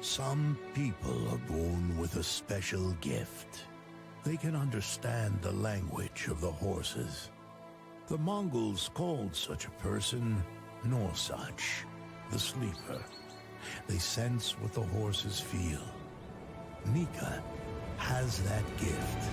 Some people are born with a special gift. They can understand the language of the horses. The Mongols called such a person Norsach, the sleeper. They sense what the horses feel. Mika has that gift.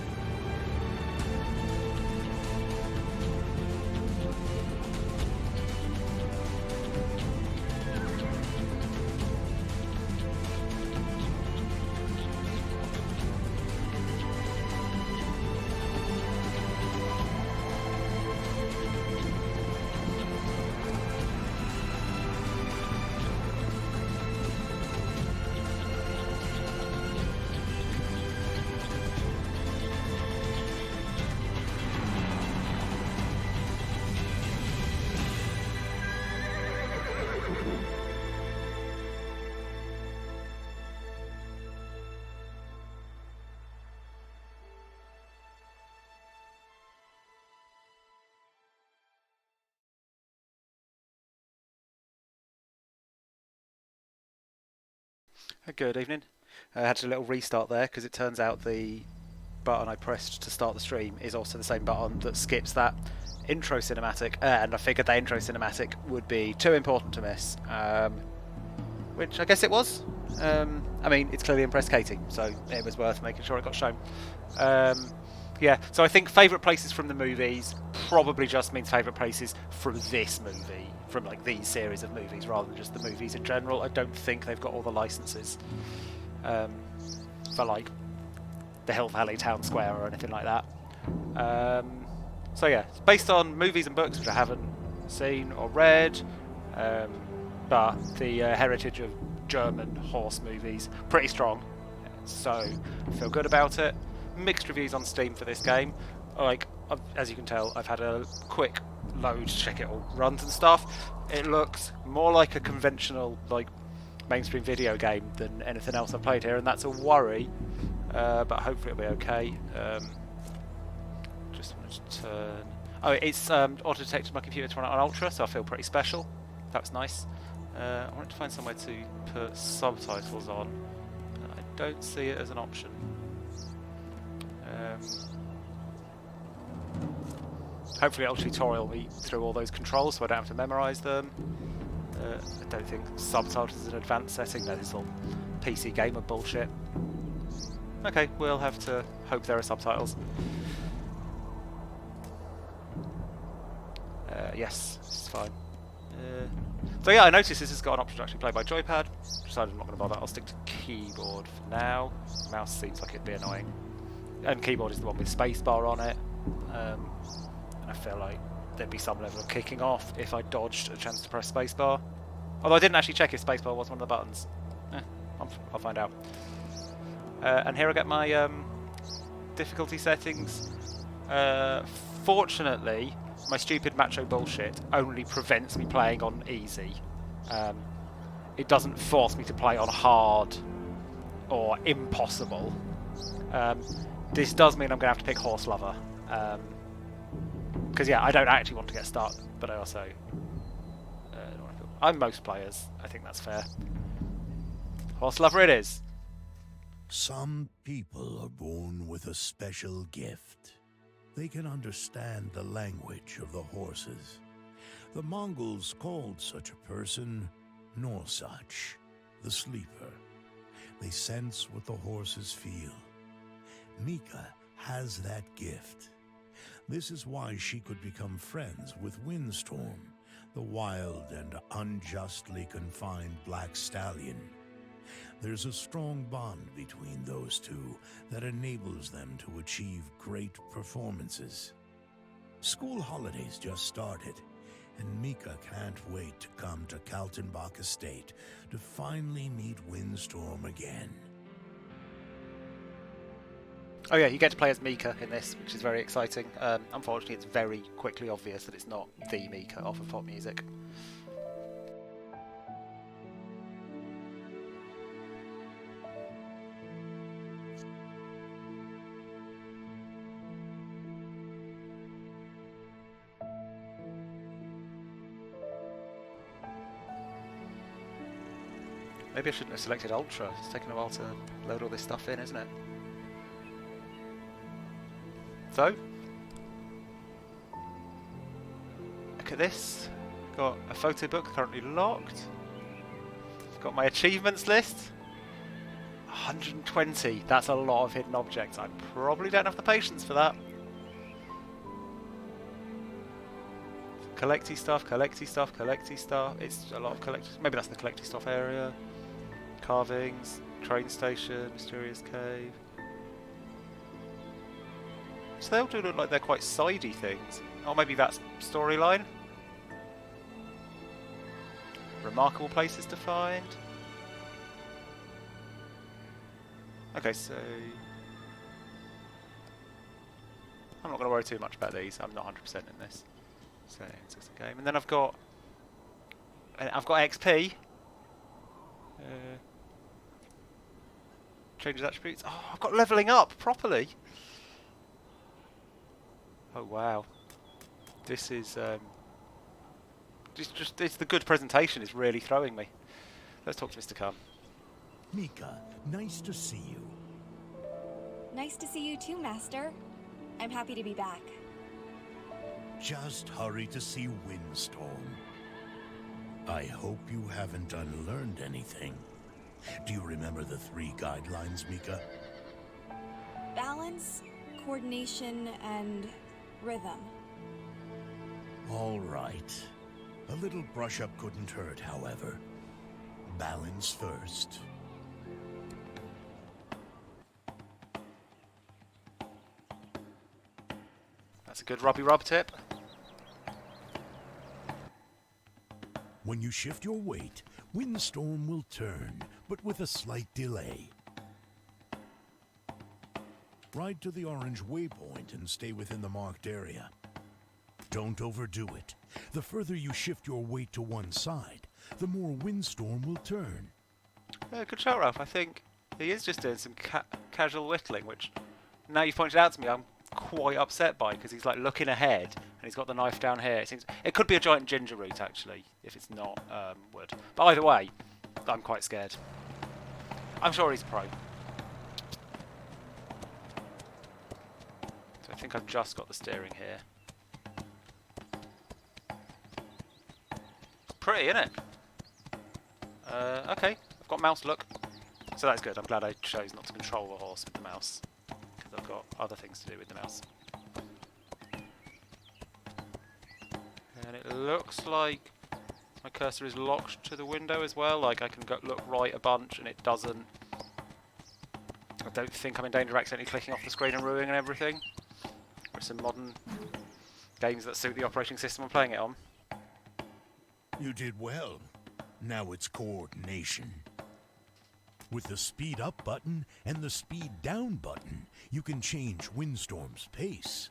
Good evening. I had a little restart there because it turns out the button I pressed to start the stream is also the same button that skips that intro cinematic, and I figured that intro cinematic would be too important to miss, which I guess it was. I mean, it's clearly impressed Katie, so it was worth making sure it got shown. Yeah, so I think favourite places from the movies probably just means favourite places from this movie, from like these series of movies, rather than just the movies in general. I don't think they've got all the licenses for like the Hill Valley Town Square or anything like that. So yeah, it's based on movies and books which I haven't seen or read, but the heritage of German horse movies pretty strong, so I feel good about it. Mixed reviews on Steam for this game. Like, as you can tell, I've had a quick load to check it all runs and stuff. It looks more like a conventional, like, mainstream video game than anything else I've played here, and that's a worry. But hopefully it'll be okay. Just wanted to turn. Oh, it's auto-detected my computer to run it on Ultra, so I feel pretty special. That was nice. I wanted to find somewhere to put subtitles on. I don't see it as an option. Hopefully it'll tutorial me through all those controls so I don't have to memorise them. I don't think subtitles is an advanced setting. No, this is all PC gamer bullshit. Okay, we'll have to hope there are subtitles. Yes, it's fine. So yeah, I noticed this has got an option to actually play by joypad. Decided I'm not going to bother. I'll stick to keyboard for now. Mouse seems like it'd be annoying. And keyboard is the one with spacebar on it. And I feel like there'd be some level of kicking off if I dodged a chance to press spacebar. Although I didn't actually check if spacebar was one of the buttons. I'll find out. And here I get my difficulty settings. Fortunately, my stupid macho bullshit only prevents me playing on easy. It doesn't force me to play on hard or impossible. This does mean I'm going to have to pick Horse Lover. Because, yeah, I don't actually want to get stuck, but I also don't want to feel... I'm most players. I think that's fair. Horse Lover it is. Some people are born with a special gift. They can understand the language of the horses. The Mongols called such a person Norsach, the sleeper. They sense what the horses feel. Mika has that gift. This is why she could become friends with Windstorm, the wild and unjustly confined black stallion. There's a strong bond between those two that enables them to achieve great performances. School holidays just started, and Mika can't wait to come to Kaltenbach Estate to finally meet Windstorm again. Oh yeah, you get to play as Mika in this, which is very exciting. Unfortunately, it's very quickly obvious that it's not the Mika off of pop music. Maybe I shouldn't have selected Ultra. It's taken a while to load all this stuff in, isn't it? So, look at this. Got a photo book currently locked. Got my achievements list. 120. That's a lot of hidden objects. I probably don't have the patience for that. Collecty stuff, collecty stuff, collecty stuff. It's a lot of collectors. Maybe that's the collecty stuff area. Carvings, train station, mysterious cave. So they all do look like they're quite sidey things. Or maybe that's storyline. Remarkable places to find. Okay, so I'm not going to worry too much about these. I'm not 100% in this. So it's just a game, and then I've got XP. Changes attributes. Oh, I've got leveling up properly. Oh wow, this is it's the good presentation is really throwing me. Let's talk to Mr. Khan. Mika, nice to see you. Nice to see you too, Master. I'm happy to be back. Just hurry to see Windstorm. I hope you haven't unlearned anything. Do you remember the 3 guidelines, Mika? Balance, coordination, and rhythm. All right. A little brush-up couldn't hurt, however. Balance first. That's a good rub tip. When you shift your weight, Windstorm will turn, but with a slight delay. Ride to the orange waypoint and stay within the marked area. Don't overdo it. The further you shift your weight to one side, the more Windstorm will turn. Yeah, good shout, Ralph. I think he is just doing some casual whittling, which now you've pointed out to me, I'm quite upset by, because he's like looking ahead and he's got the knife down here. It could be a giant ginger root actually, if it's not wood. But either way, I'm quite scared. I'm sure he's pro. So I think I've just got the steering here. Pretty, isn't it? Okay, I've got mouse look. So that's good. I'm glad I chose not to control the horse with the mouse, because I've got other things to do with the mouse. And it looks like my cursor is locked to the window as well. Like I can go look right a bunch and it doesn't. I don't think I'm in danger of accidentally clicking off the screen and ruining everything. There's some modern games that suit the operating system I'm playing it on. You did well. Now it's coordination. With the speed up button and the speed down button, you can change Windstorm's pace.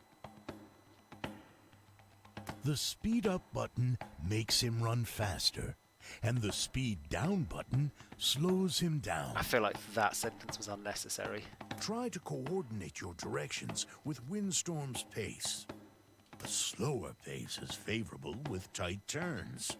The speed up button makes him run faster, and the speed down button slows him down. I feel like that sentence was unnecessary. Try to coordinate your directions with Windstorm's pace. A slower pace is favorable with tight turns.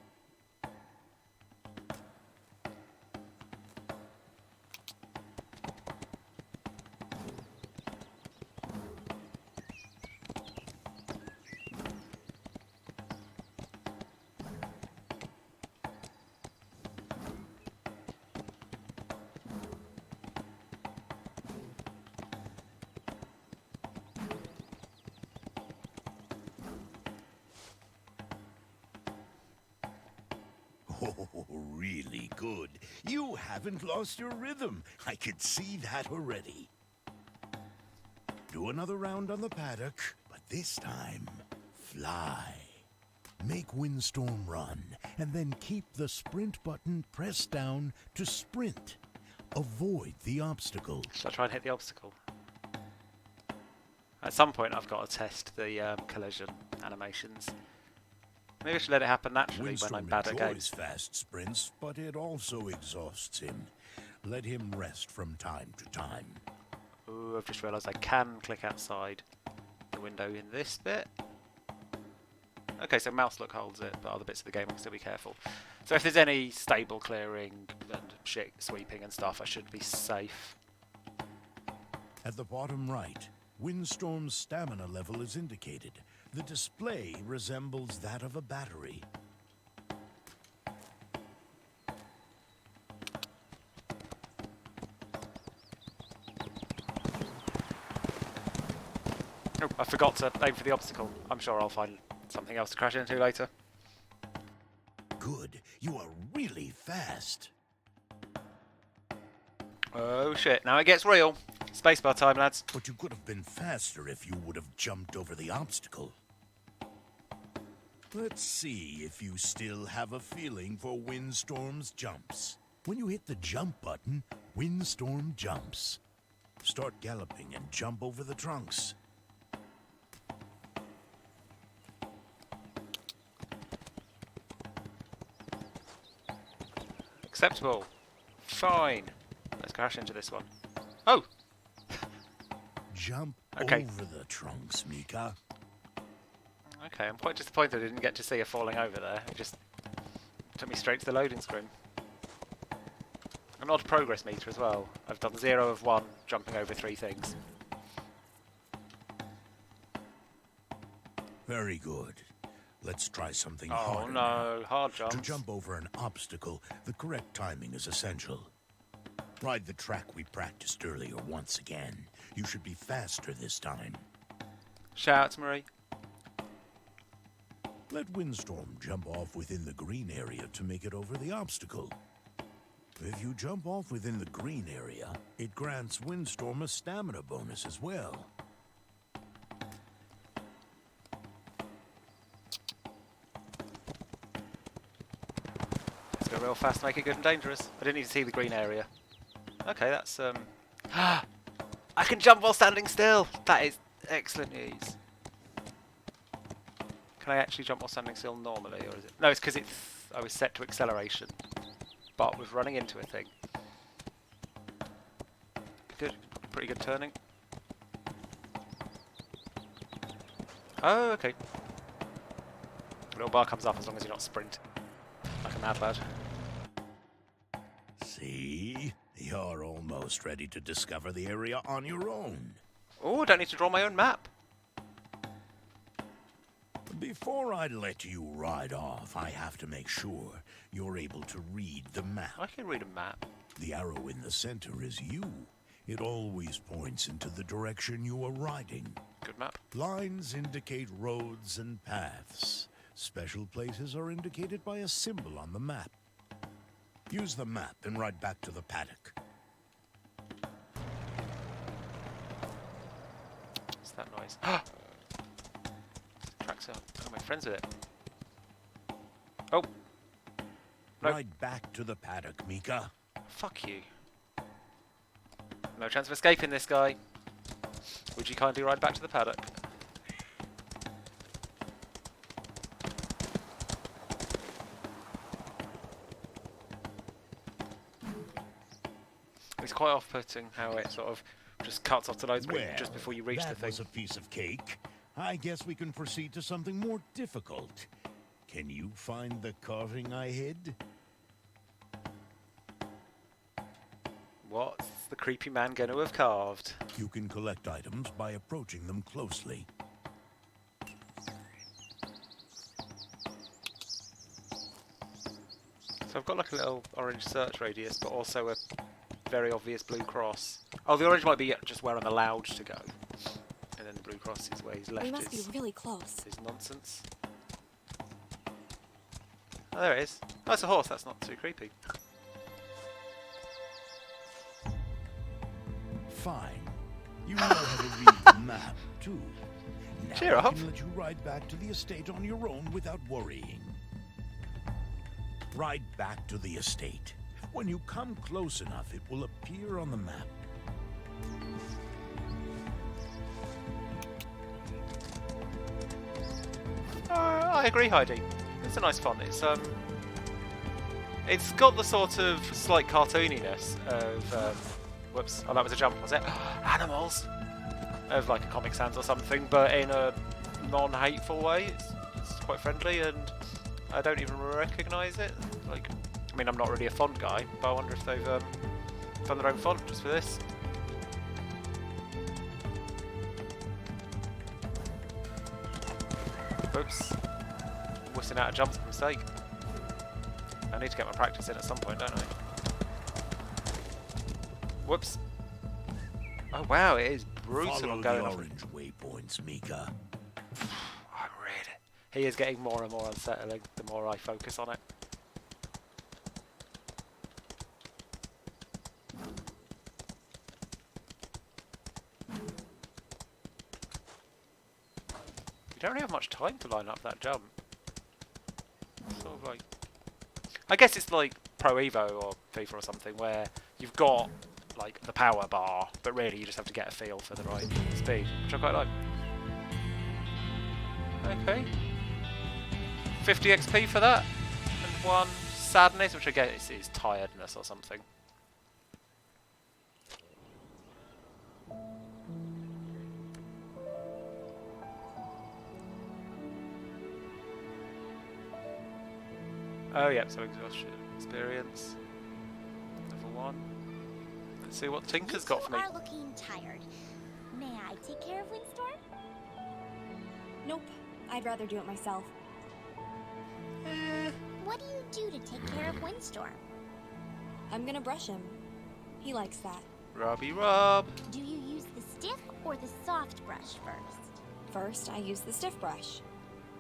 Oh, really good. You haven't lost your rhythm. I could see that already. Do another round on the paddock, but this time, fly. Make Windstorm run, and then keep the sprint button pressed down to sprint. Avoid the obstacle. Shall I try and hit the obstacle? At some point I've got to test the collision animations. Maybe I should let it happen naturally when I'm bad at games. Windstorm enjoys fast sprints, but it also exhausts him. Let him rest from time to time. Ooh, I've just realised I can click outside the window in this bit. Okay, so mouse look holds it, but other bits of the game I can still be careful. So if there's any stable clearing and shit sweeping and stuff, I should be safe. At the bottom right, Windstorm's stamina level is indicated. The display resembles that of a battery. Oh, I forgot to aim for the obstacle. I'm sure I'll find something else to crash into later. Good. You are really fast. Oh shit, now it gets real. Spacebar time, lads. But you could have been faster if you would have jumped over the obstacle. Let's see if you still have a feeling for Windstorm's jumps. When you hit the jump button, Windstorm jumps. Start galloping and jump over the trunks. Acceptable. Fine. Let's crash into this one. Oh! Jump Okay. over the trunks, Mika. Okay, I'm quite disappointed I didn't get to see her falling over there. It just took me straight to the loading screen. An odd progress meter as well. I've done 0 of 1, jumping over 3 things. Very good. Let's try something Oh harder. no, hard jumps. To jump over an obstacle, the correct timing is essential. Ride the track we practiced earlier once again. You should be faster this time. Shout, Marie. Let Windstorm jump off within the green area to make it over the obstacle. If you jump off within the green area, it grants Windstorm a stamina bonus as well. Let's go real fast, make it good and dangerous. I didn't even see the green area. Okay, that's I can jump while standing still! That is excellent news. Can I actually jump while standing still normally, or is it? No, it's because I was set to acceleration, but was running into a thing. Good, pretty good turning. Oh, okay. A little bar comes up as long as you're not sprinting like a mad lad. See? You're almost ready to discover the area on your own. Oh, I don't need to draw my own map. Before I let you ride off, I have to make sure you're able to read the map. I can read a map. The arrow in the center is you. It always points into the direction you are riding. Good map. Lines indicate roads and paths. Special places are indicated by a symbol on the map. Use the map and ride back to the paddock. What's that noise? Tracks up. Oh, my friends with it. Oh. No. Ride back to the paddock, Mika. Fuck you. No chance of escaping this guy. Would you kindly ride back to the paddock? It's quite off-putting how it sort of just cuts off the load screen just before you reach the that thing. was a piece of cake. I guess we can proceed to something more difficult. Can you find the carving I hid? What's the creepy man going to have carved? You can collect items by approaching them closely. So I've got like a little orange search radius, but also a very obvious blue cross. Oh, the orange might be just where I'm allowed to go. And then the blue cross is where he's left We must be his really close. nonsense. Oh, there it is. Oh, it's a horse. That's not too creepy. Fine. You know how to read the map, too. Now Cheer I up. can let you ride back to the estate on your own without worrying. Ride back to the estate. When you come close enough, it will appear on the map. I agree, Heidi. It's a nice font. It's got the sort of slight cartooniness of whoops, oh that was a jump, was it? Animals! Of like a Comic Sans or something, but in a non-hateful way. It's quite friendly and I don't even recognise it. Like, I mean, I'm not really a font guy, but I wonder if they've done their own font just for this. Oops. Whistling out a jump mistake. I need to get my practice in at some point, don't I? Whoops. Oh wow, it is brutal Follow going the off. orange waypoints, Mika. I'm ready. He is getting more and more unsettling the more I focus on it. You don't really have much time to line up that jump. Sort of like, I guess it's like Pro Evo or FIFA or something where you've got like the power bar, but really you just have to get a feel for the right speed, which I quite like. Okay. 50 XP for that, and 1 sadness, which I guess is tiredness or something. Oh yeah, so exhaustion experience. Level 1. Let's see what Tinker's got for me. You are looking tired. May I take care of Windstorm? Nope. I'd rather do it myself. What do you do to take care of Windstorm? I'm gonna brush him. He likes that. Rubby rub. Do you use the stiff or the soft brush first? First, I use the stiff brush.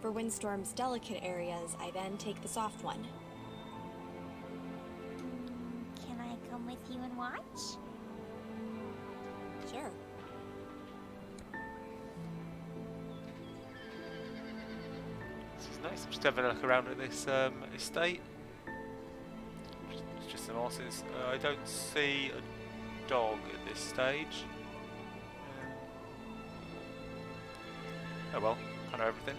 For Windstorm's delicate areas, I then take the soft one. Can I come with you and watch? Sure. This is nice. I'm just having a look around at this estate. It's just some horses. I don't see a dog at this stage. Oh well, I know everything.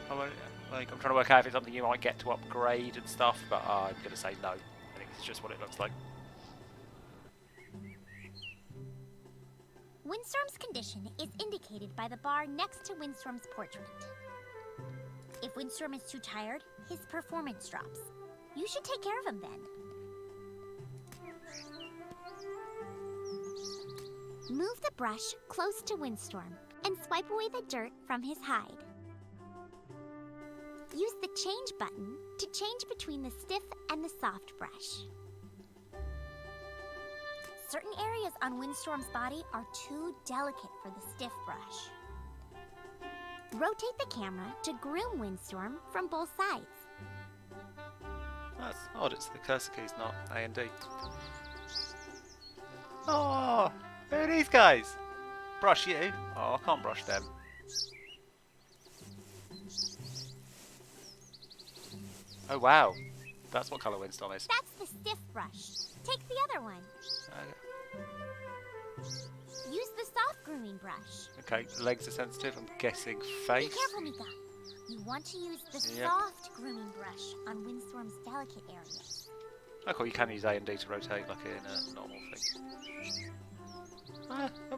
I'm trying to work out if it's something you might get to upgrade and stuff, but I'm going to say no. I think it's just what it looks like. Windstorm's condition is indicated by the bar next to Windstorm's portrait. If Windstorm is too tired, his performance drops. You should take care of him then. Move the brush close to Windstorm and swipe away the dirt from his hide. Use the change button to change between the stiff and the soft brush. Certain areas on Windstorm's body are too delicate for the stiff brush. Rotate the camera to groom Windstorm from both sides. That's odd, it's the cursor keys, not A and D. Oh, who are these guys? Brush you? Oh, I can't brush them. Oh wow, that's what colour Windstorm is. That's the stiff brush. Take the other one. Use the soft grooming brush. Okay, legs are sensitive, I'm guessing Be face. careful, Mika. You want to use the Yep. soft grooming brush on Windstorm's delicate areas. Oh cool, you can use A and D to rotate like in a normal thing.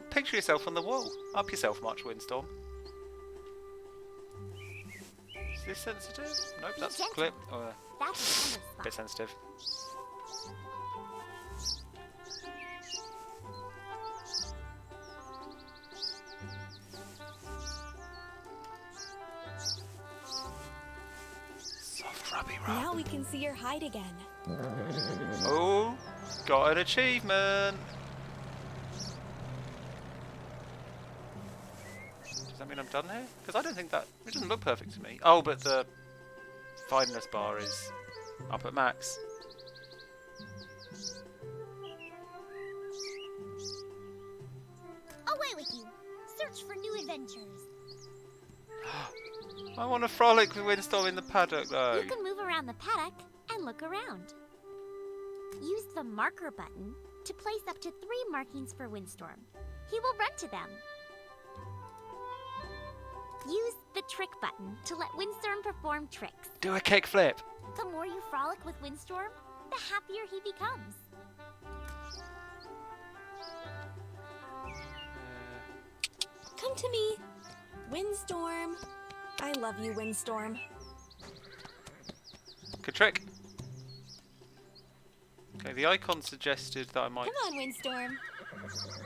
Picture yourself on the wall. Up yourself much, Windstorm. Is this sensitive? Nope, Be that's gentle. clip. That's a tender Bit spot. sensitive. Soft rubby rub. Now we can see your hide again. Oh, got an achievement. Does that mean I'm done here? Because I don't think that... It doesn't look perfect to me. Oh, but the fineness bar is up at max. Away with you. Search for new adventures. I want to frolic with Windstorm in the paddock though. You can move around the paddock and look around. Use the marker button to place up to 3 markings for Windstorm. He will run to them. Use the trick button to let Windstorm perform tricks. Do a kickflip. The more you frolic with Windstorm, the happier he becomes. Come to me. Windstorm. I love you, Windstorm. Good trick. Okay, the icon suggested that I might Come on, Windstorm.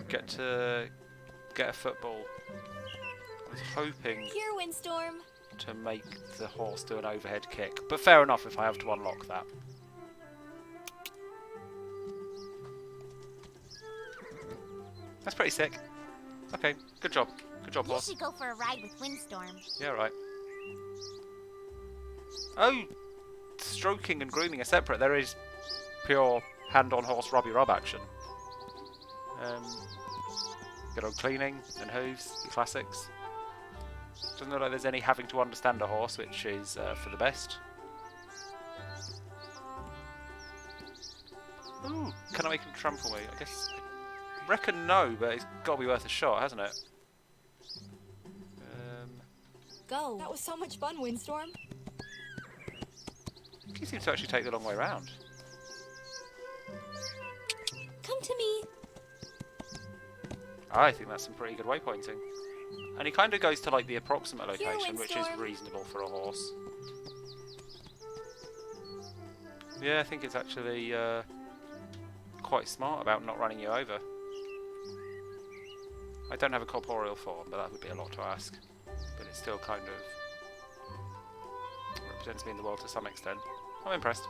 get a football. I was hoping Here, Windstorm. to make the horse do an overhead kick, but fair enough if I have to unlock that. That's pretty sick. Okay, good job. Good job, You horse. should go for a ride with Windstorm. Yeah, right. Oh, stroking and grooming are separate. There is pure hand-on horse rubby-rub action. Good old cleaning and hooves, the classics. Doesn't look like there's any having to understand a horse, which is for the best. Ooh, can I make him trample me? I guess. I reckon no, but it's got to be worth a shot, hasn't it? Go. That was so much fun, Windstorm. He seems to actually take the long way round. Come to me. I think that's some pretty good waypointing. And he kind of goes to like the approximate Here, location, which is Windstorm. reasonable for a horse. Yeah, I think it's actually quite smart about not running you over. I don't have a corporeal form, but that would be a lot to ask. But it still kind of represents me in the world to some extent. I'm impressed.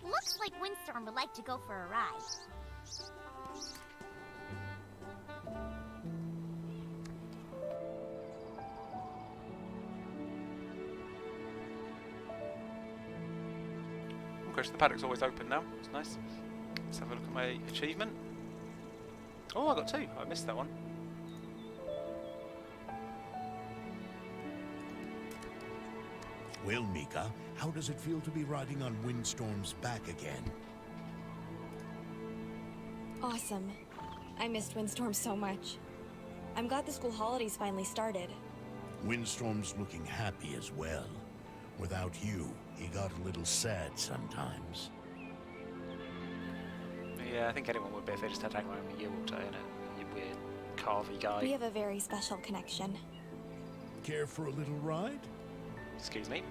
Looks like Windstorm would like to go for a ride. Okay, so the paddock's always open now. It's nice. Let's have a look at my achievement. Oh, I got 2. I missed that one. Well, Mika, how does it feel to be riding on Windstorm's back again? Awesome. I missed Windstorm so much. I'm glad the school holidays finally started. Windstorm's looking happy as well. Without you, he got a little sad sometimes. Yeah, I think anyone would be if they just had to hang around with you all day, innit? You weird, carvy guy. We have a very special connection. Care for a little ride? Excuse me.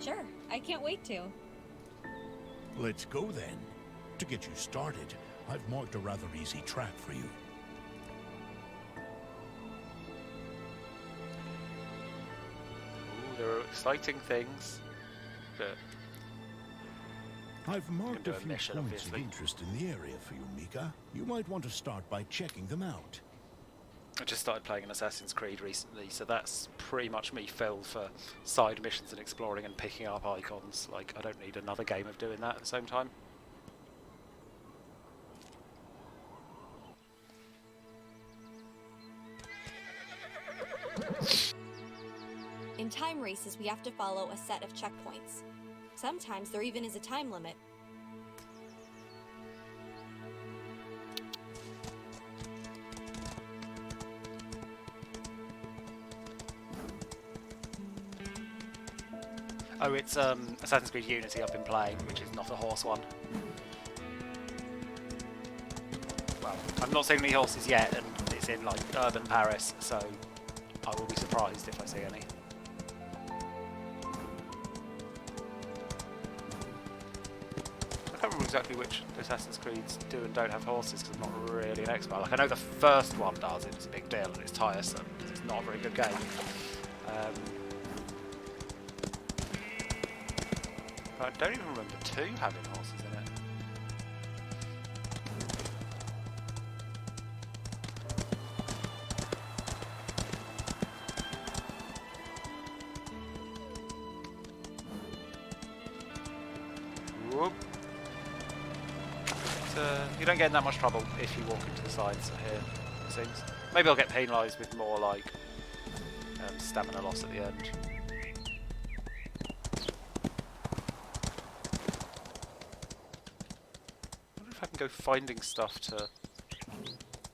Sure, I can't wait to. Let's go then. To get you started, I've marked a rather easy track for you. Ooh, there are exciting things. But I've marked do a a few mission, points obviously. of interest in the area for you, Mika. You might want to start by checking them out. I just started playing an Assassin's Creed recently, so that's pretty much me filled for side missions and exploring and picking up icons. Like, I don't need another game of doing that at the same time. In time races, we have to follow a set of checkpoints. Sometimes there even is a time limit. Oh, it's Assassin's Creed Unity I've been playing, which is not a horse one. Well, I've not seen any horses yet, and it's in like urban Paris, so I will be surprised if I see any. I can't remember exactly which Assassin's Creeds do and don't have horses because I'm not really an expert. Like, I know the first one does, it's a big deal and it's tiresome because it's not a very good game. But I don't even remember 2 having horses in it. Whoop. You don't get in that much trouble if you walk into the sides here, it seems. Maybe I'll get penalised with more like stamina loss at the end. I can go finding stuff to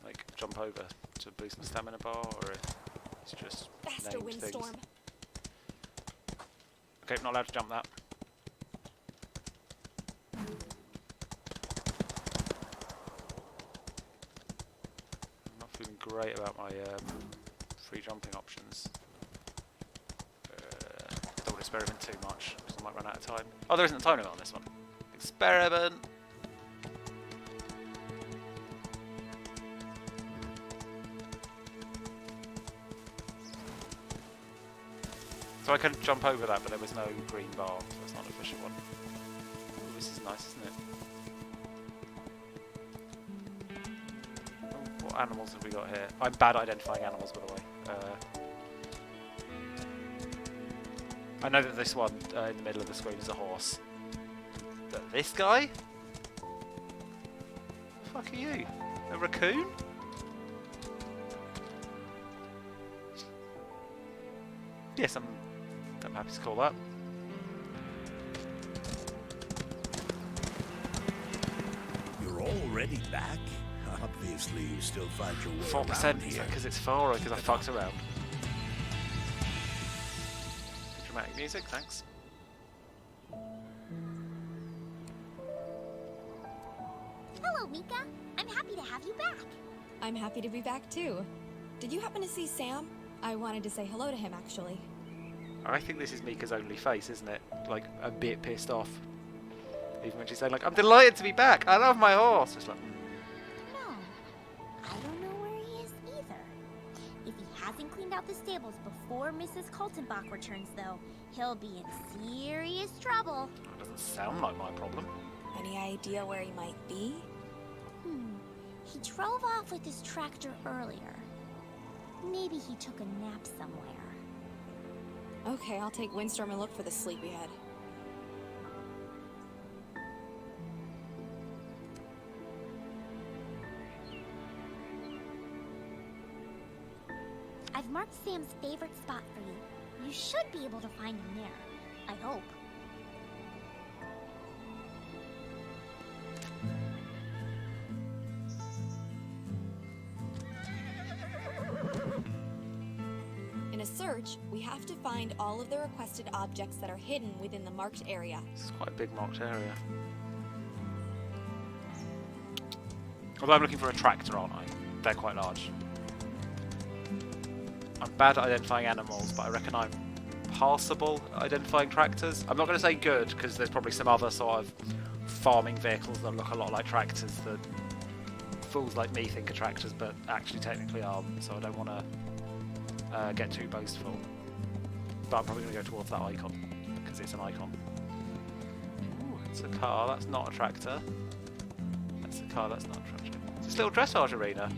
like jump over to boost my stamina bar, or if it's just Faster, named Windstorm. things. Okay, not allowed to jump that. I'm not feeling great about my free jumping options. Don't want to experiment too much because I might run out of time. Oh, there isn't a time limit on this one. Experiment! So I can jump over that, but there was no green bar, so that's not an official one. Ooh, this is nice, isn't it? Oh, what animals have we got here? I'm bad at identifying animals, by the way. I know that this one in the middle of the screen is a horse. But this guy? The fuck are you? A raccoon? Yes, I'm happy to call that. You're already back? Obviously, you still find your way 4% around here. because it's 4 or because I fucked around. Dramatic music, thanks. Hello, Mika. I'm happy to have you back. I'm happy to be back too. Did you happen to see Sam? I wanted to say hello to him, actually. I think this is Mika's only face, isn't it? Like, a bit pissed off. Even when she's saying, like, I'm delighted to be back! I love my horse! It's like... No, I don't know where he is either. If he hasn't cleaned out the stables before Mrs. Kaltenbach returns, though, he'll be in serious trouble. That doesn't sound like my problem. Any idea where he might be? He drove off with his tractor earlier. Maybe he took a nap somewhere. Okay, I'll take Windstorm and look for the sleepyhead. I've marked Sam's favorite spot for you. You should be able to find him there. I hope. In a search, we have to find all of the requested objects that are hidden within the marked area. This is quite a big marked area. Although I'm looking for a tractor, aren't I? They're quite large. I'm bad at identifying animals, but I reckon I'm passable at identifying tractors. I'm not going to say good, because there's probably some other sort of farming vehicles that look a lot like tractors that fools like me think are tractors, but actually technically aren't, so I don't want to get too boastful. But I'm probably going to go towards that icon, because it's an icon. Ooh, it's a car, that's not a tractor. That's a car, that's not a tractor. It's a little dressage arena.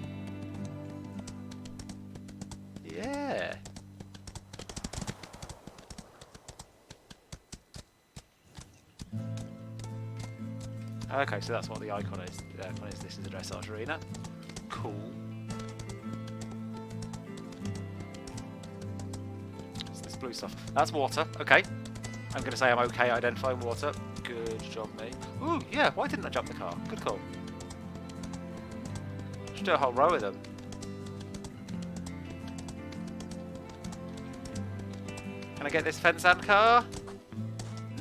Yeah. Okay, so that's what the icon is. The icon is this is a dressage arena. Cool. It's this blue stuff. That's water. Okay. I'm going to say I'm okay identifying water. Good job, me. Ooh, yeah. Why didn't I jump the car? Good call. Should do a whole row of them. Can I get this fence and car?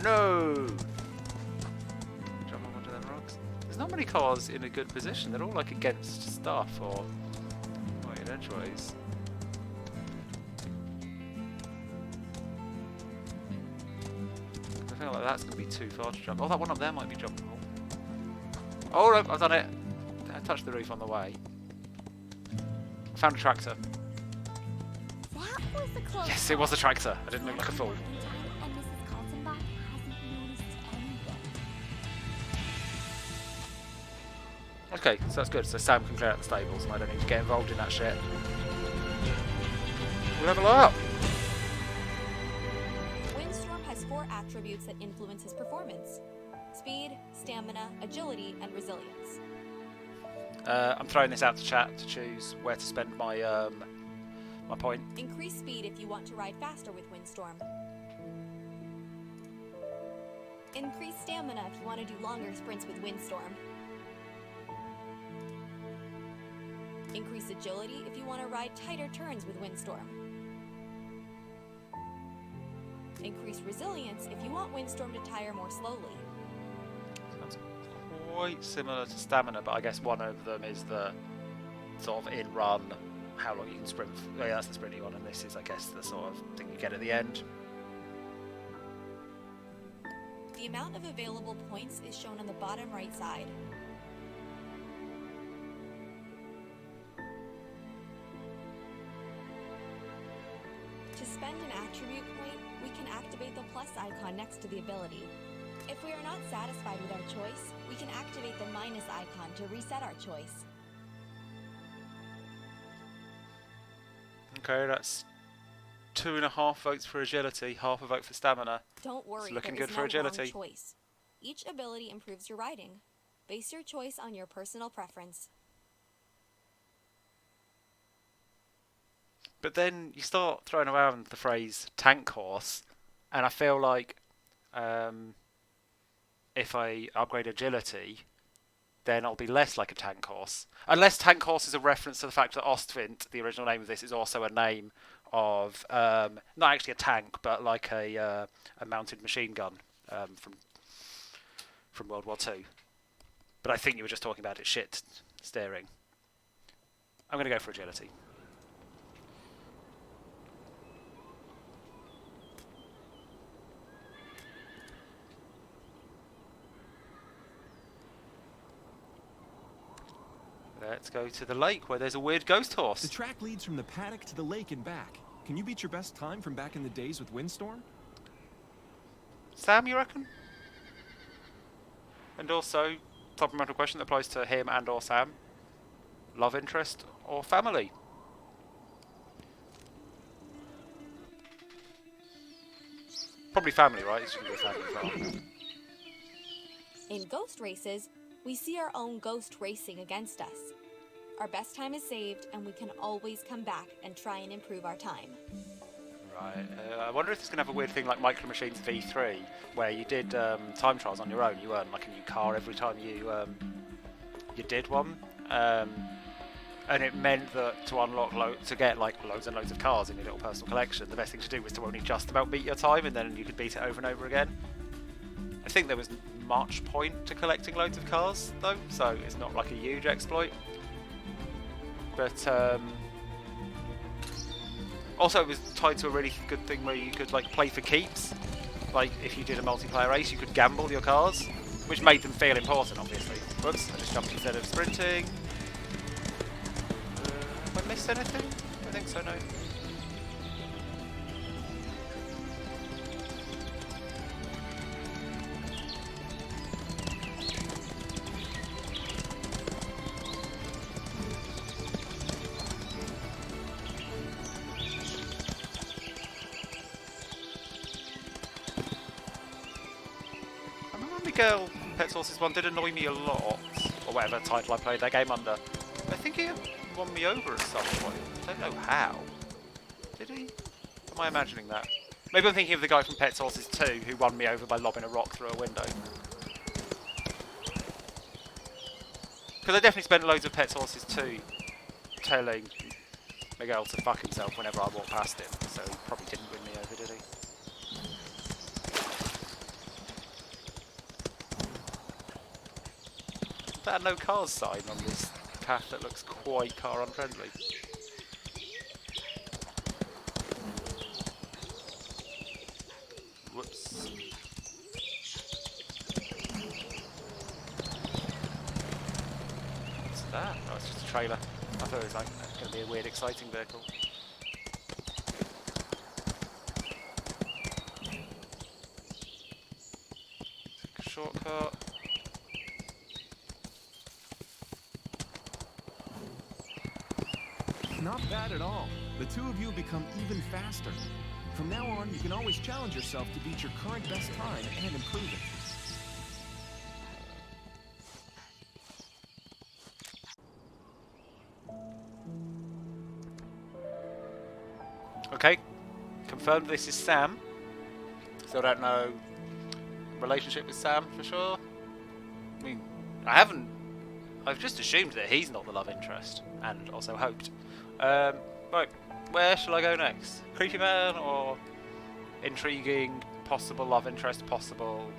No! Jump on one of them rocks. There's not many cars in a good position. They're all like against stuff or right edgeways. I feel like that's going to be too far to jump. Oh, that one up there might be jumpable. Oh no, I've done it. I touched the roof on the way. I found a tractor. That was a close Yes, it was a tractor. I didn't look like a fool. And Mrs. Kaltenbach hasn't noticed anything. Okay, so that's good. So Sam can clear out the stables and I don't need to get involved in that shit. Level up! Windstorm has 4 attributes that influence his performance: speed, stamina, agility, and resilience. I'm throwing this out to chat to choose where to spend my my point. Increase speed if you want to ride faster with Windstorm. Increase stamina if you want to do longer sprints with Windstorm. Increase agility if you want to ride tighter turns with Windstorm. Increase resilience if you want Windstorm to tire more slowly. Sounds quite similar to stamina, but I guess one of them is the sort of in-run, how long you can sprint. Oh, yeah, that's the sprinty one, and this is, I guess, the sort of thing you get at the end. The amount of available points is shown on the bottom right side. To spend an attribute point, we can activate the plus icon next to the ability. If we are not satisfied with our choice, we can activate the minus icon to reset our choice. Okay, that's 2.5 votes for agility, half a vote for stamina. Don't worry, It's looking there good is for no agility. wrong choice. Each ability improves your riding. Base your choice on your personal preference. But then you start throwing around the phrase tank horse, and I feel like if I upgrade agility, then I'll be less like a tank horse. Unless tank horse is a reference to the fact that Ostwind, the original name of this, is also a name of not actually a tank, but like a mounted machine gun from World War II. But I think you were just talking about its shit steering. I'm going to go for agility. Let's go to the lake where there's a weird ghost horse. The track leads from the paddock to the lake and back. Can you beat your best time from back in the days with Windstorm? Sam, you reckon? And also, supplemental question that applies to him and or Sam. Love interest or family? Probably family, right? It's going to be a family car. In ghost races, we see our own ghost racing against us. Our best time is saved, and we can always come back and try and improve our time. Right. I wonder if it's going to have a weird thing like Micro Machines V3, where you did time trials on your own. You earned like a new car every time you did one, and it meant that to unlock to get like loads and loads of cars in your little personal collection, the best thing to do was to only just about beat your time, and then you could beat it over and over again. I think there was much point to collecting loads of cars though, so it's not like a huge exploit. But also it was tied to a really good thing where you could like play for keeps. Like if you did a multiplayer race, you could gamble your cars, which made them feel important, obviously. Whoops, I just jumped instead of sprinting. Have I missed anything? I think so, no. Girl Pet Sources one did annoy me a lot, or whatever title I played that game under. I think he won me over at some point. I don't know how. Did he? Am I imagining that? Maybe I'm thinking of the guy from Pet Sources 2 who won me over by lobbing a rock through a window. Because I definitely spent loads of Pet Sources 2 telling Miguel to fuck himself whenever I walked past him, so he probably didn't win me over, did he? That no cars sign on this path that looks quite car unfriendly. Whoops. What's that? Oh, it's just a trailer. I thought it was like going to be a weird, exciting vehicle. Take a shortcut. Not bad at all. The two of you become even faster. From now on, you can always challenge yourself to beat your current best time and improve it. Okay, confirmed this is Sam. Still don't know relationship with Sam for sure. I mean, I've just assumed that he's not the love interest, and also hoped. Right, where shall I go next? Creepy man or intriguing, possible love interest, possible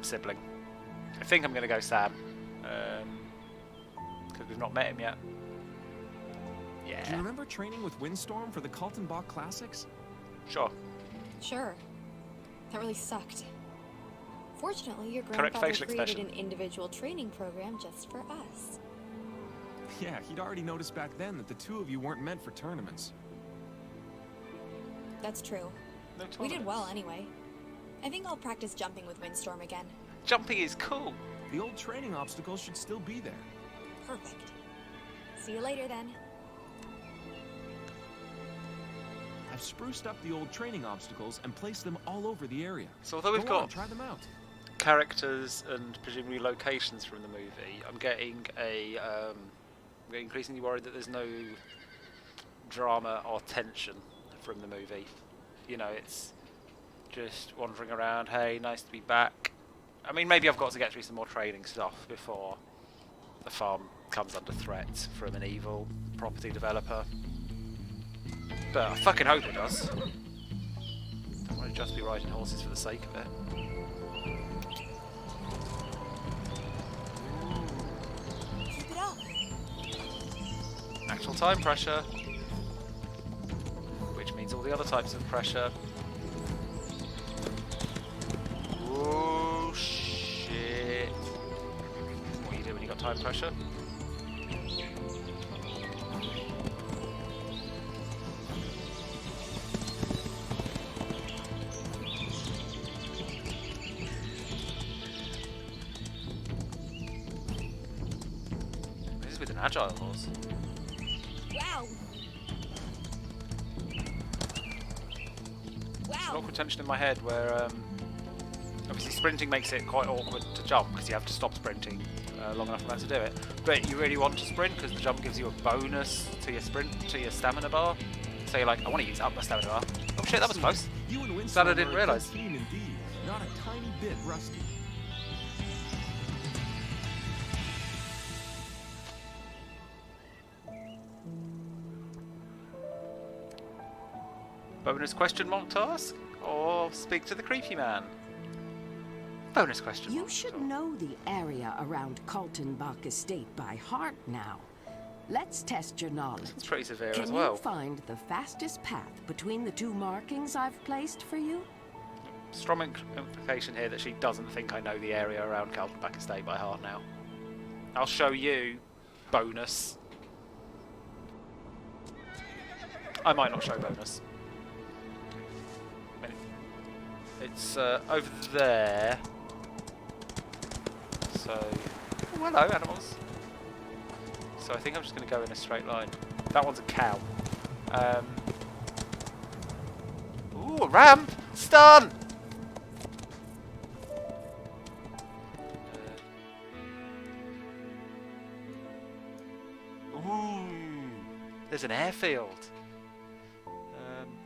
sibling? I think I'm going to go Sam, because we've not met him yet. Yeah. Do you remember training with Windstorm for the Kaltenbach Classics? Sure. Sure. That really sucked. Fortunately, your Correct grandfather facial created expression. an individual training program just for us. Yeah, he'd already noticed back then that the two of you weren't meant for tournaments. That's true. No We did well tournaments. anyway. I think I'll practice jumping with Windstorm again. Jumping is cool. The old training obstacles should still be there. Perfect. See you later then. I've spruced up the old training obstacles and placed them all over the area. So although we've Go on, got try them out. characters and presumably locations from the movie, I'm getting increasingly worried that there's no drama or tension from the movie. You know, it's just wandering around, hey, nice to be back. I mean, maybe I've got to get through some more training stuff before the farm comes under threat from an evil property developer. But I fucking hope it does. Don't want to just be riding horses for the sake of it. Keep it up. Actual time pressure. Which means all the other types of pressure. Oh shit. What do you do when you got time pressure? This is with an agile horse. Wow. An Wow. awkward tension in my head where obviously sprinting makes it quite awkward to jump because you have to stop sprinting long enough for that to do it. But you really want to sprint because the jump gives you a bonus to your sprint, to your stamina bar. So you're like, I want to use up my stamina bar. Oh shit, that was close. You and Windstorm That I didn't are a good realise. team indeed. Not a tiny bit rusty. Bonus question mark task? Or speak to the creepy man? Bonus question You mark. should Sure. know the area around Kaltenbach Estate by heart now. Let's test your knowledge. It's pretty severe Can as well. you find the fastest path between the two markings I've placed for you? Strong implication here that she doesn't think I know the area around Kaltenbach Estate by heart now. I'll show you. Bonus. I might not show bonus. I mean, it's over there. So, oh, hello animals. So I think I'm just going to go in a straight line. That one's a cow. Ooh, a ramp! Stun! Ooh, there's an airfield.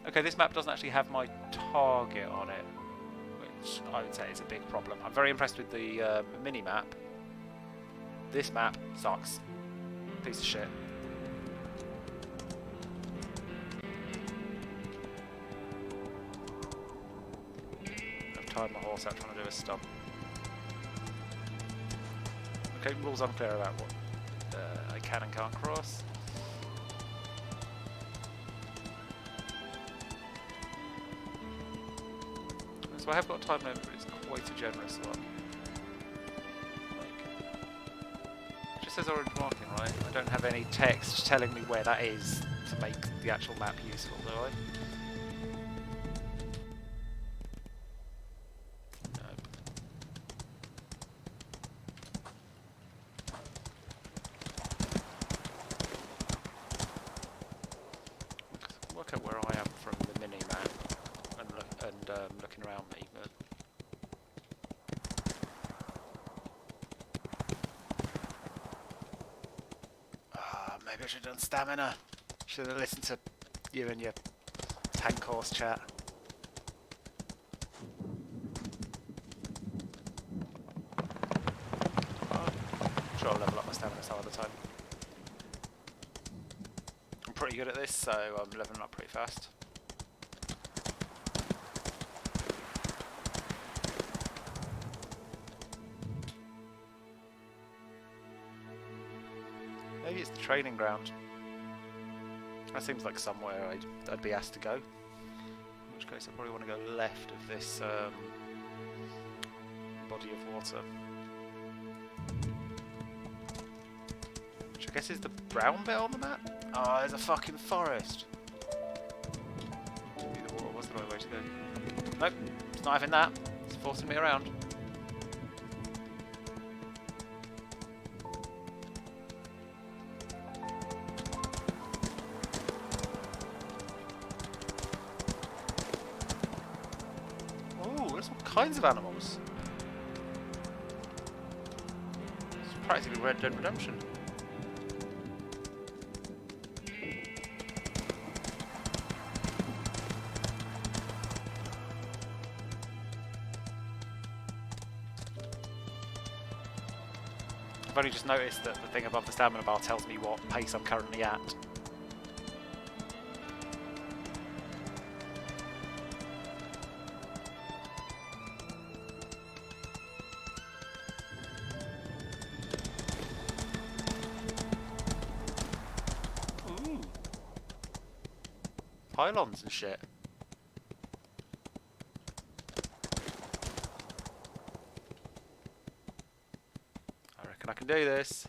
Okay, this map doesn't actually have my target on it, which I would say is a big problem. I'm very impressed with the mini-map. This map sucks. Piece of shit. I've tied my horse out trying to do a stump. Okay, rules unclear about what I can and can't cross. So I have got a time limit, but it's quite a generous one. It just says orange marking, right? I don't have any text telling me where that is to make the actual map useful, do I? Nope. Work out where I am from the mini-map and looking around me, but maybe I should have done stamina. Should have listened to you and your tank horse chat. I'm sure I'll level up my stamina some other time. I'm pretty good at this, so I'm leveling up pretty fast. Maybe it's the training ground. That seems like somewhere I'd be asked to go. In which case I probably want to go left of this body of water. Which I guess is the brown bit on the map? Oh, there's a fucking forest. Maybe the water wasn't that's the right way to go. Nope, it's not having that. It's forcing me around. Oh, there's all kinds of animals. It's practically Red Dead Redemption. I've only just noticed that the thing above the stamina bar tells me what pace I'm currently at. Ooh. Pylons and shit. I can do this.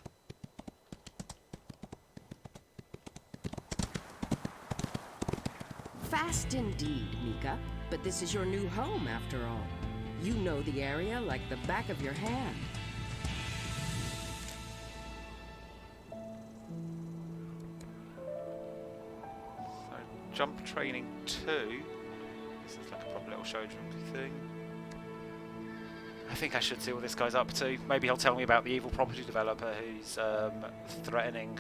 Fast indeed, Mika. But this is your new home, after all. You know the area like the back of your hand. So, jump training 2. This is like a proper little show jumpy thing. I think I should see what this guy's up to. Maybe he'll tell me about the evil property developer who's threatening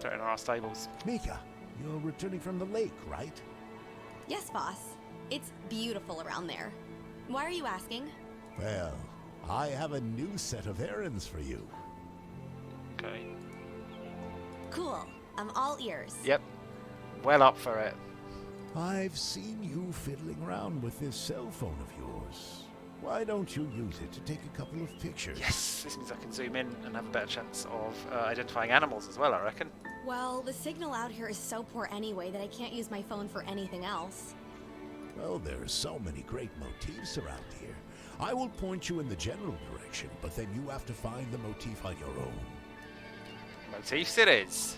our stables. Mika, you're returning from the lake, right? Yes, boss. It's beautiful around there. Why are you asking? Well, I have a new set of errands for you. Okay. Cool. I'm all ears. Yep. Well up for it. I've seen you fiddling around with this cell phone of yours. Why don't you use it to take a couple of pictures? Yes, this means I can zoom in and have a better chance of identifying animals as well, I reckon. Well, the signal out here is so poor anyway that I can't use my phone for anything else. Well, there are so many great motifs around here. I will point you in the general direction, but then you have to find the motif on your own. Motifs it is.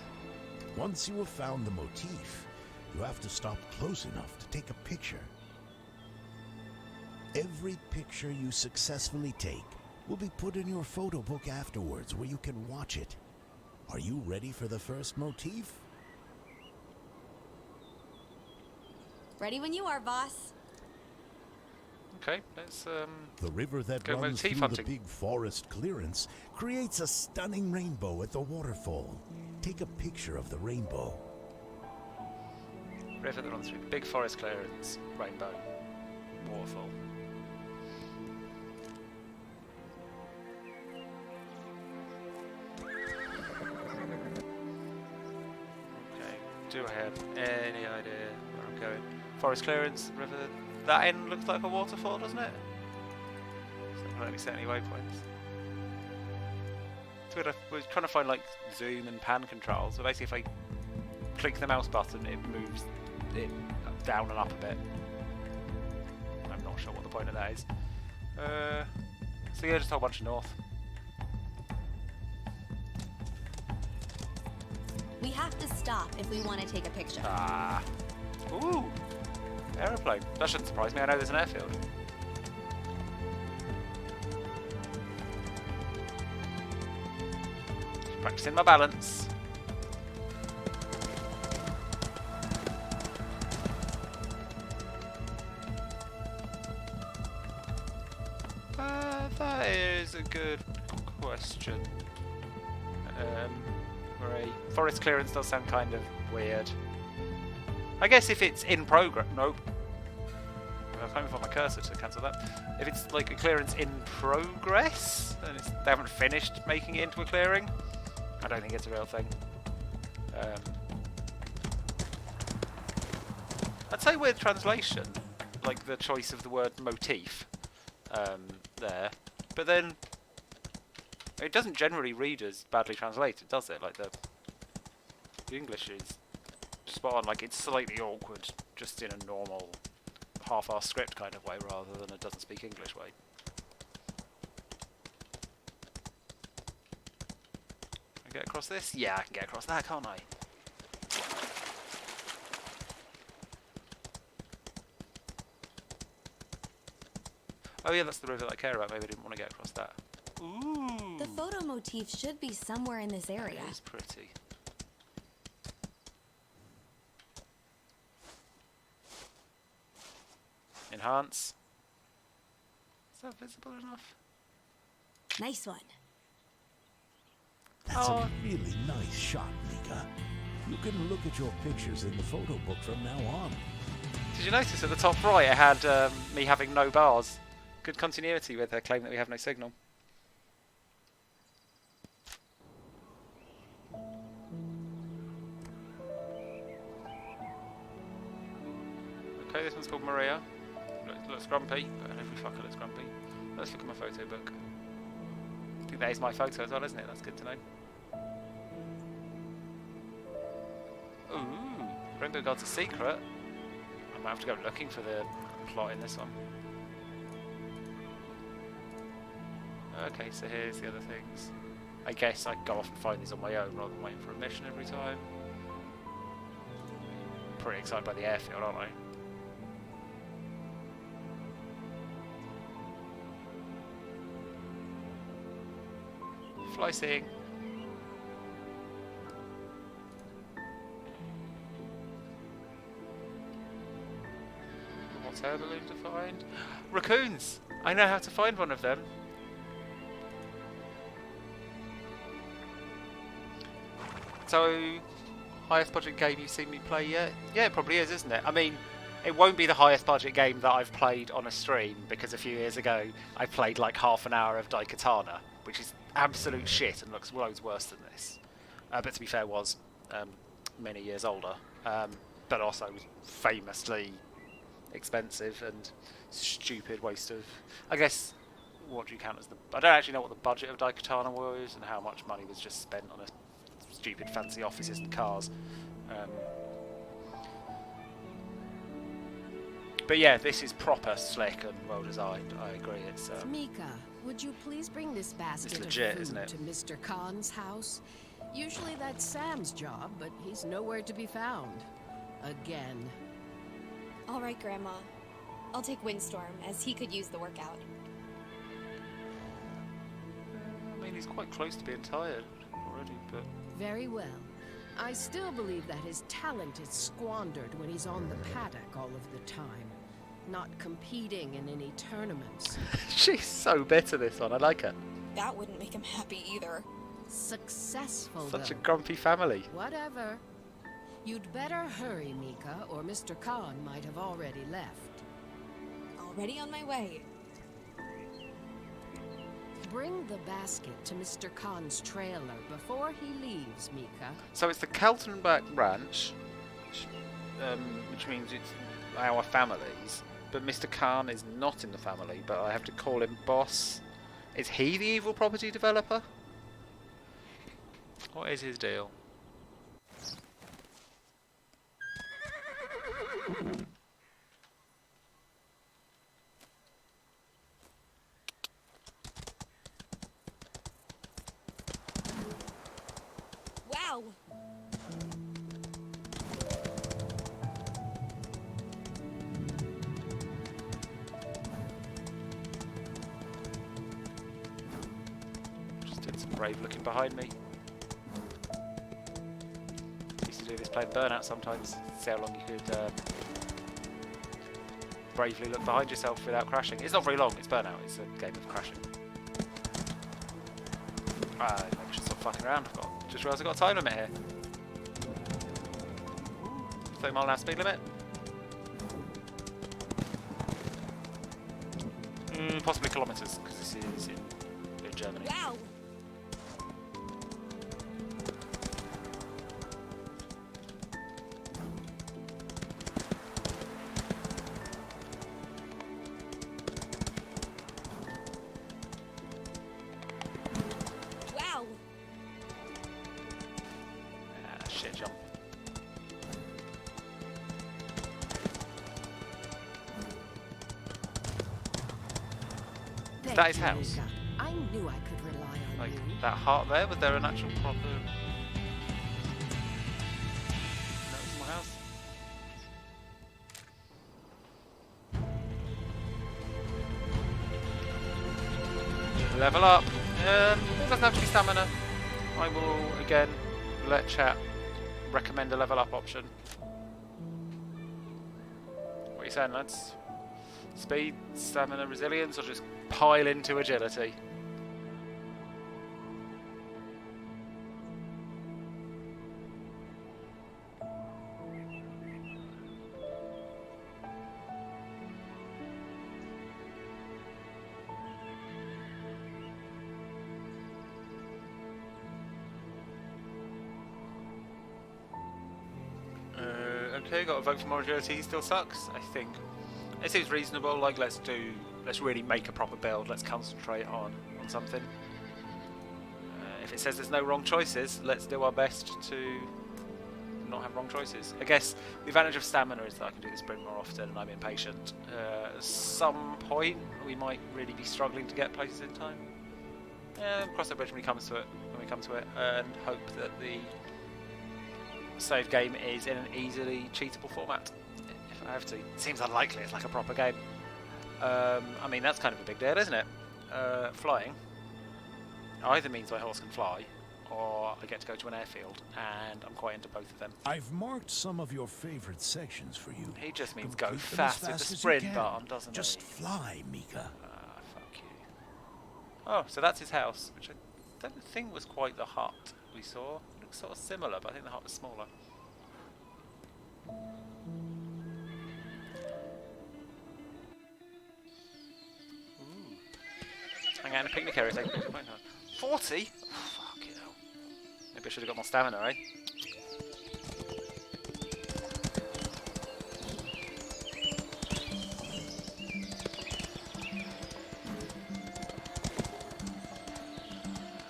Once you have found the motif, you have to stop close enough to take a picture. Every picture you successfully take will be put in your photo book afterwards where you can watch it. Are you ready for the first motif? Ready when you are, boss. Okay, let's The river that go runs motif through hunting. the big forest clearance creates a stunning rainbow at the waterfall. Take a picture of the rainbow. River that runs through big forest clearance, rainbow, waterfall. Okay, do I have any idea where I'm going? Forest clearance, river. That end looks like a waterfall, doesn't it? It's not really set any waypoints. It's weird, I was trying to find like zoom and pan controls, so basically if I click the mouse button it moves it down and up a bit. I'm not sure what the point of that is. So yeah, just a whole bunch of north. We have to stop if we want to take a picture. Ah. Ooh! Aeroplane. That shouldn't surprise me, I know there's an airfield. Practicing my balance. That is a good question. Forest clearance does sound kind of weird. I guess if it's in progress... Nope. I can't even find my cursor to cancel that. If it's like a clearance in progress, and they haven't finished making it into a clearing, I don't think it's a real thing. I'd say weird translation, like the choice of the word motif there, but then it doesn't generally read as badly translated, does it? Like the English is spot on, like it's slightly awkward, just in a normal half-assed script kind of way, rather than a doesn't speak English way. Can I get across this? Yeah, I can get across that, can't I? Oh yeah, that's the river that I care about. Maybe I didn't want to get across that. Ooh. The photo motif should be somewhere in this area. That is pretty. Enhance. Is that visible enough? Nice one. That's a really nice shot, Mika. You can look at your pictures in the photo book from now on. Did you notice at the top right it had me having no bars? Good continuity with her claim that we have no signal. Okay, this one's called Maria. Looks grumpy, but every fucker looks grumpy. Let's look at my photo book. I think that is my photo as well, isn't it? That's good to know. Ooh, Rainbow God's a secret. I might have to go looking for the plot in this one. Okay, so here's the other things. I guess I can go off and find these on my own rather than waiting for a mission every time. Pretty excited by the airfield, aren't I? Fly seeing. What's air balloon to find? Raccoons! I know how to find one of them. So, highest budget game you've seen me play yet? Yeah, it probably is, isn't it? I mean, it won't be the highest budget game that I've played on a stream, because a few years ago I played like half an hour of Daikatana, which is absolute shit and looks loads worse than this. But to be fair, was many years older, but also was famously expensive and stupid waste of... I guess, what do you count as the... I don't actually know what the budget of Daikatana was and how much money was just spent on a stupid fancy offices and cars. But yeah, this is proper slick and well designed. I agree. It's Mika, would you please bring this basket legit, of food isn't it? to Mr. Khan's house? Usually that's Sam's job, but he's nowhere to be found. Again. All right, Grandma. I'll take Windstorm, as he could use the workout. I mean, he's quite close to being tired already, but... Very well. I still believe that his talent is squandered when he's on the paddock all of the time, not competing in any tournaments. She's so bitter, this one. I like her. That wouldn't make him happy either. Successful, Such a though. grumpy family. Whatever. You'd better hurry, Mika, or Mr. Khan might have already left. Already on my way. Bring the basket to Mr. Khan's trailer before he leaves, Mika. So it's the Kaltenbach Ranch, which means it's our families, but Mr. Khan is not in the family, but I have to call him boss. Is he the evil property developer? What is his deal? Wow! Just did some brave looking behind me. Used to do this playing Burnout sometimes. See how long you could bravely look behind yourself without crashing. It's not very long, it's Burnout, it's a game of crashing. Maybe I should stop fucking around. Just realised I've got a time limit here. 30 mile an hour speed limit. Possibly kilometres, because this is in Germany. Wow! Wow! Ah, shit jump. Is that his Thank you, house? Mika. I knew I could rely on Like, you. that heart there, was there an actual proper... That was my house? Level up. It doesn't have to be stamina. I will again let chat recommend a level up option. What are you saying, lads? Speed, stamina, resilience, or just pile into agility? Okay, got a vote for more agility. He still sucks, I think. It seems reasonable. Like, let's really make a proper build. Let's concentrate on something. If it says there's no wrong choices, let's do our best to not have wrong choices. I guess the advantage of stamina is that I can do this sprint more often, and I'm impatient. At some point, we might really be struggling to get places in time. Cross that bridge when we come to it, and hope that the save game is in an easily cheatable format. If I have to. It seems unlikely. It's like a proper game. I mean, that's kind of a big deal, isn't it? Flying either means my horse can fly, or I get to go to an airfield, and I'm quite into both of them. I've marked some of your favorite sections for you. He just means Complete go them as fast with fast the as sprint you can. button, doesn't Just he? fly, Mika. Fuck you. Oh, so that's his house, which I don't think was quite the hut we saw. It looks sort of similar, but I think the hut was smaller. Hang out in a picnic area, take a picture. 40? Oh, fuck it hell. Maybe I should have got more stamina, eh?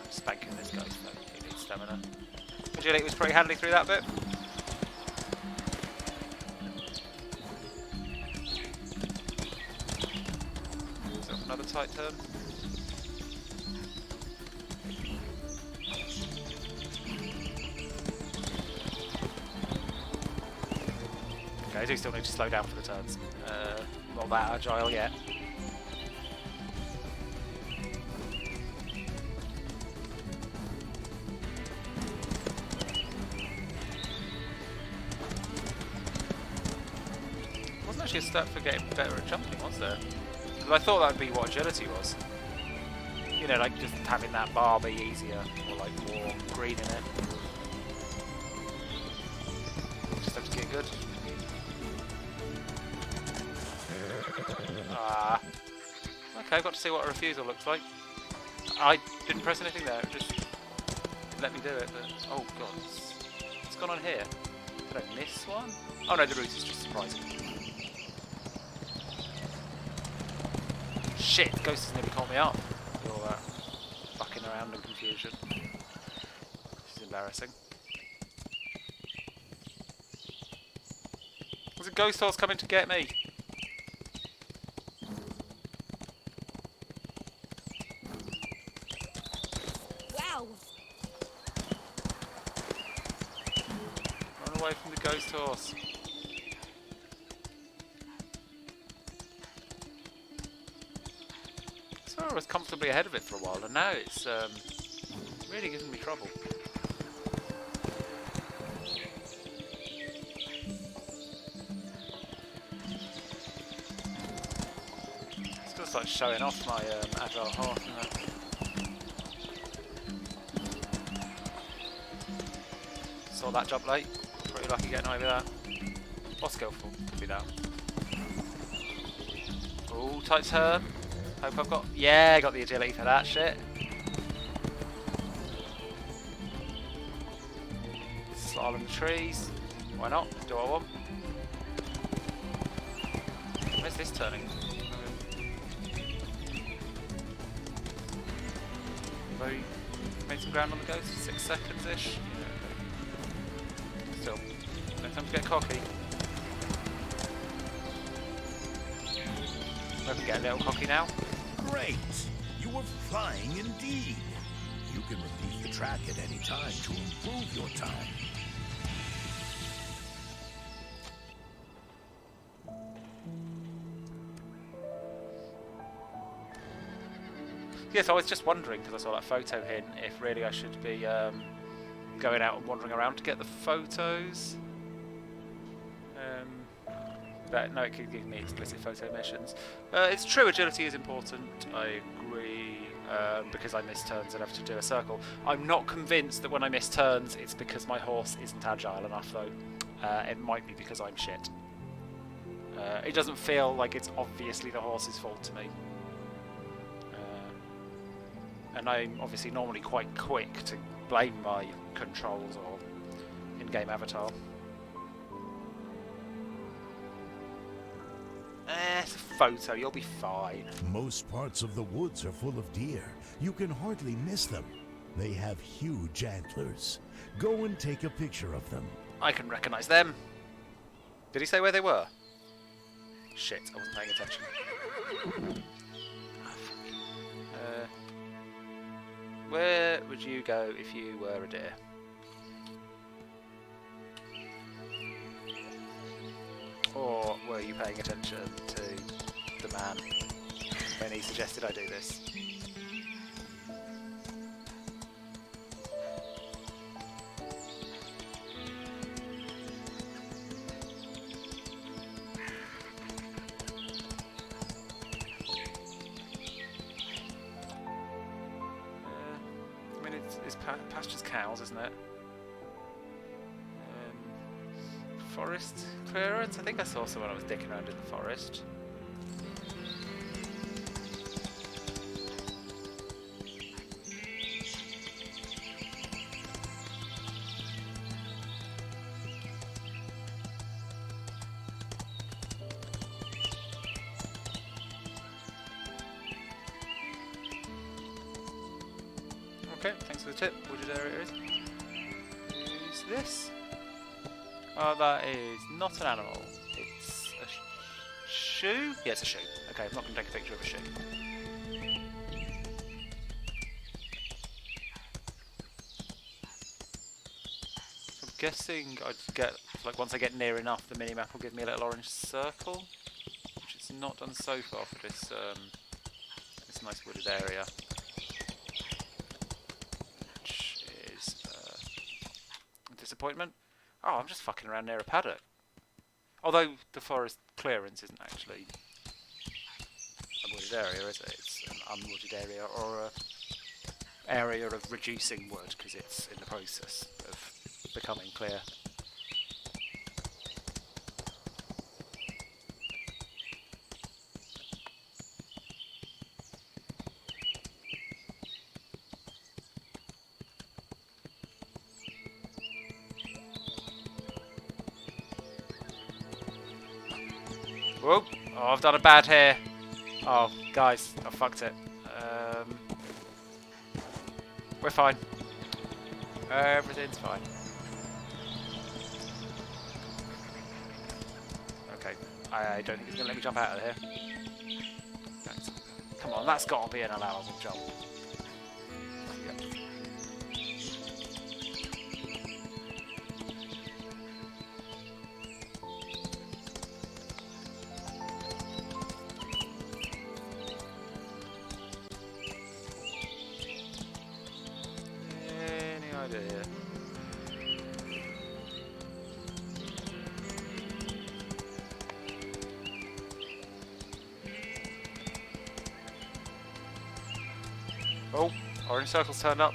Spanking this guy, so he needs stamina. Agility was pretty handy through that bit. So another tight turn. Okay, I do still need to slow down for the turns. Not that agile yet. Wasn't actually a stat for getting better at jumping, was there? Because I thought that would be what agility was. You know, like just having that bar be easier, or like more green in it. Just have to get good. Okay, I've got to see what a refusal looks like. I didn't press anything there, it just let me do it, but oh god, what's gone on here? Did I miss one? Oh no, the route is just surprising. Shit, Ghost has nearly caught me up. All that fucking around in confusion. This is embarrassing. There's a ghost horse coming to get me. Wow! Run away from the ghost horse. So I was comfortably ahead of it for a while, and now it's really giving me trouble. Still start showing off my agile horse, isn't it? Saw that jump late. Pretty lucky getting over that. Or skillful, could be that. Oh, tight turn. Hope I've got... Yeah, got the agility for that shit. Slide in the trees. Why not? Do I want? Where's this turning? Have I made some ground on the ghost? 6 seconds-ish? Still, no time to get cocky. I can get a little cocky now. Great! You were flying indeed. You can relieve the track at any time to improve your time. Yes, I was just wondering, because I saw that photo hint, if really I should be going out and wandering around to get the photos. But no, it could give me explicit photo missions. It's true, agility is important, I agree, because I miss turns and have to do a circle. I'm not convinced that when I miss turns it's because my horse isn't agile enough, though. It might be because I'm shit. It doesn't feel like it's obviously the horse's fault to me. And I'm obviously normally quite quick to blame my controls or in-game avatar. It's a photo, you'll be fine. Most parts of the woods are full of deer. You can hardly miss them. They have huge antlers. Go and take a picture of them. I can recognise them. Did he say where they were? Shit, I wasn't paying attention. Where would you go if you were a deer? Or were you paying attention to the man when he suggested I do this? I mean, it's pasture's cows, isn't it? Forest clearance? I think I saw someone I was dicking around in the forest. Okay, thanks for the tip. Wooded area it is. Who's this? Oh, that is not an animal. It's a shoe? Yeah, it's a shoe. Okay, I'm not going to take a picture of a shoe. So I'm guessing I'd get, like, once I get near enough, the minimap will give me a little orange circle, which it's not done so far for this this nice wooded area. Which is a disappointment. Oh, I'm just fucking around near a paddock. Although the forest clearance isn't actually a wooded area, is it? It's an unwooded area, or a area of reducing wood, because it's in the process of becoming clear. Whoa! Oh, I've done a bad hair. Oh, guys, I fucked it. We're fine. Everything's fine. Okay, I don't think he's going to let me jump out of here. Come on, that's got to be an allowable jump. Yep. Oh, orange circle's turned up.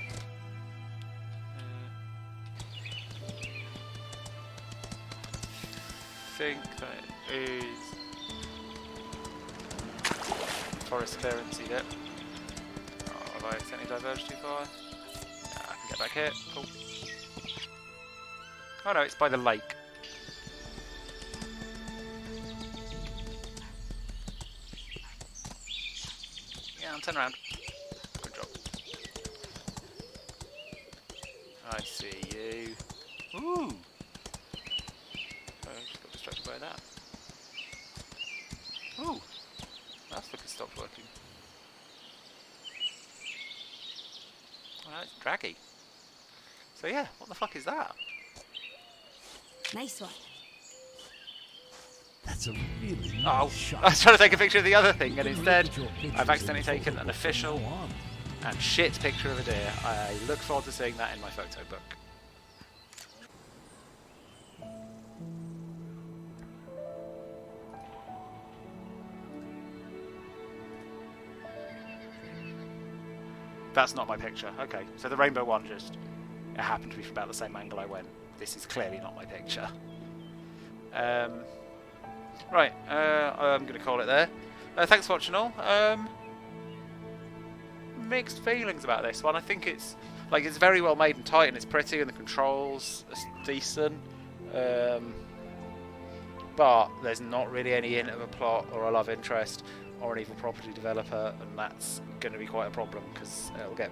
I think that is forest clearance, you get. Oh, have I accidentally diverged too far? Nah, I can get back here. Cool. Oh no, it's by the lake. Yeah, I'm turning around. Good job. I see you. Ooh! I just got distracted by that. Ooh! That flicker stopped working. Oh, no, it's draggy. So yeah, what the fuck is that? Nice one. That's a really Oh, nice shot. I was trying to take a picture of the other thing, and Look instead at your pictures I've accidentally in the taken photo an book from official now on. And shit picture of a deer. I look forward to seeing that in my photo book. That's not my picture. Okay, so the rainbow one just... It happened to be from about the same angle I went. This is clearly not my picture. Right, I'm going to call it there. Thanks for watching all. Mixed feelings about this one. I think it's very well made and tight, and it's pretty, and the controls are decent. But there's not really any hint of a plot or a love interest or an evil property developer, and that's going to be quite a problem because it'll get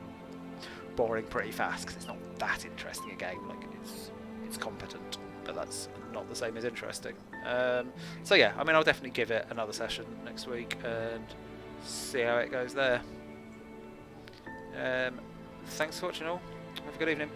boring pretty fast because it's not that interesting a game. Like it's competent, but that's not the same as interesting. So yeah, I mean, I'll definitely give it another session next week and see how it goes there. Thanks for watching all. Have a good evening.